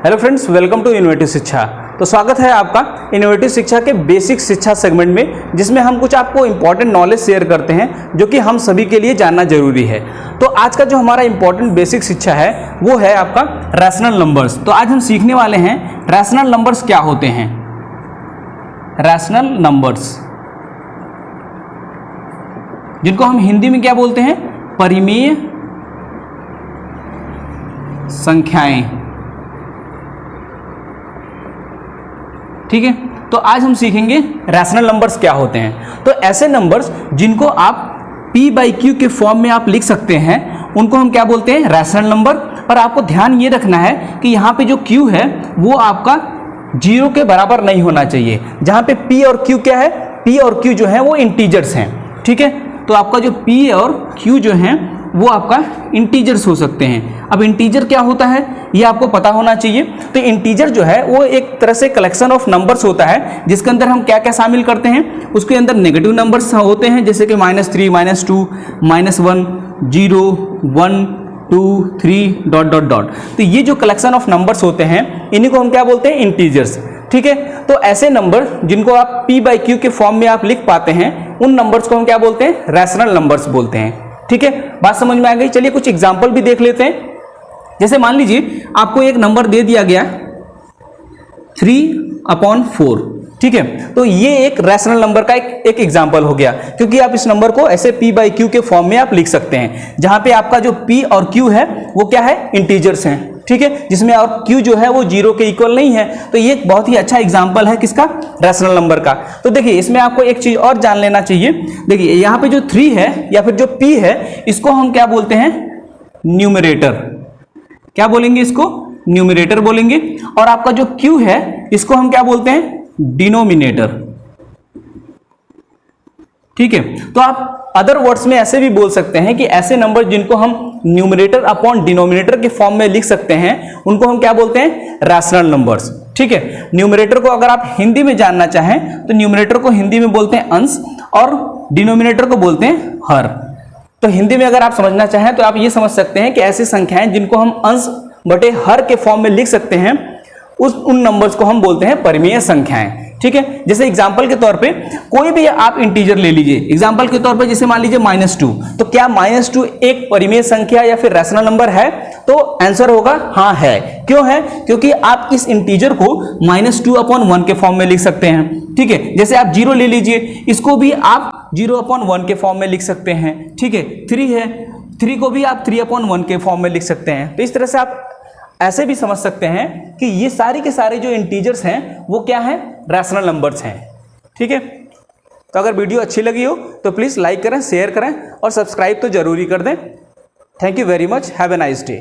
Hello friends, welcome to innovative Shiksha. तो स्वागत है आपका इनोवेटिव शिक्षा के बेसिक शिक्षा सेगमेंट में, जिसमें हम कुछ आपको इंपॉर्टेंट नॉलेज शेयर करते हैं जो कि हम सभी के लिए जानना जरूरी है। तो आज का जो हमारा इंपॉर्टेंट बेसिक शिक्षा है वो है आपका रैशनल नंबर्स। तो आज हम सीखने वाले हैं रैशनल नंबर्स क्या होते हैं। रैशनल नंबर्स, जिनको हम हिंदी में क्या बोलते हैं, परिमेय संख्याएं। ठीक है, तो आज हम सीखेंगे रैशनल नंबर्स क्या होते हैं। तो ऐसे नंबर्स जिनको आप p बाई क्यू के फॉर्म में आप लिख सकते हैं उनको हम क्या बोलते हैं, रैशनल नंबर। पर आपको ध्यान ये रखना है कि यहाँ पे जो q है वो आपका 0 के बराबर नहीं होना चाहिए। जहाँ पे p और q क्या है, p और q जो है वो इंटीजर्स हैं। ठीक है, तो आपका जो p और q जो है वो आपका इंटीजर्स हो सकते हैं। अब इंटीजर क्या होता है ये आपको पता होना चाहिए। तो इंटीजर जो है वो एक तरह से कलेक्शन ऑफ नंबर्स होता है, जिसके अंदर हम क्या क्या शामिल करते हैं। उसके अंदर नेगेटिव नंबर्स होते हैं, जैसे कि -3, -2, -1, 0, 1, 2, 3 डॉट डॉट डॉट। तो ये जो कलेक्शन ऑफ नंबर्स होते हैं इन्हीं को हम क्या बोलते हैं, इंटीजर्स। ठीक है, तो ऐसे नंबर जिनको आप p बाई क्यू के फॉर्म में आप लिख पाते हैं उन नंबर्स को हम क्या बोलते हैं, रैशनल नंबर्स बोलते हैं। ठीक है, बात समझ में आ गई। चलिए कुछ एग्जांपल भी देख लेते हैं। जैसे मान लीजिए आपको एक नंबर दे दिया गया 3/4। ठीक है, तो ये एक रैशनल नंबर का एक एग्जांपल हो गया, क्योंकि आप इस नंबर को ऐसे p बाई क्यू के फॉर्म में आप लिख सकते हैं, जहां पे आपका जो p और q है वो क्या है, इंटीजर्स हैं। ठीक है, जिसमें और q जो है वो 0 के इक्वल नहीं है। तो ये एक बहुत ही अच्छा एग्जांपल है किसका, रैशनल नंबर का। तो देखिए इसमें आपको एक चीज और जान लेना चाहिए। देखिए यहाँ पे जो 3 है या फिर जो p है इसको हम क्या बोलते हैं, न्यूमरेटर। क्या बोलेंगे, इसको न्यूमरेटर बोलेंगे। और आपका जो q है इसको हम क्या बोलते हैं, डिनोमिनेटर। ठीक है, तो आप अदर वर्ड्स में ऐसे भी बोल सकते हैं कि ऐसे नंबर जिनको हम न्यूमरेटर अपॉन डिनोमिनेटर के फॉर्म में लिख सकते हैं उनको हम क्या बोलते हैं, रैशनल नंबर्स। ठीक है, न्यूमरेटर को अगर आप हिंदी में जानना चाहें तो न्यूमरेटर को हिंदी में बोलते हैं अंश और डिनोमिनेटर को बोलते हैं हर। तो हिंदी में अगर आप समझना चाहें तो आप ये समझ सकते हैं कि ऐसी संख्याएं जिनको हम अंश बटे हर के फॉर्म में लिख सकते हैं उन नंबर्स को हम बोलते हैं परिमेय संख्याएं। ठीक है, जैसे एग्जांपल के तौर पे कोई भी आप इंटीजर ले लीजिए। एग्जांपल के तौर पे जैसे मान लीजिए -2, तो क्या -2 एक परिमेय संख्या या फिर रैशनल नंबर है? तो आंसर होगा हाँ है। क्यों है? क्योंकि आप इस इंटीजर को -2/1 के फॉर्म में लिख सकते हैं। ठीक है, जैसे आप 0 ले लीजिए, इसको भी आप 0/1 के फॉर्म में लिख सकते हैं। ठीक है, 3 है, 3 को भी आप 3/1 के फॉर्म में लिख सकते हैं। तो इस तरह से आप ऐसे भी समझ सकते हैं कि ये सारे के सारे जो इंटीजर्स हैं वो क्या हैं, रैशनल नंबर्स हैं। ठीक है, तो अगर वीडियो अच्छी लगी हो तो प्लीज़ लाइक करें, शेयर करें और सब्सक्राइब तो जरूरी कर दें। Thank you very much, have a nice day.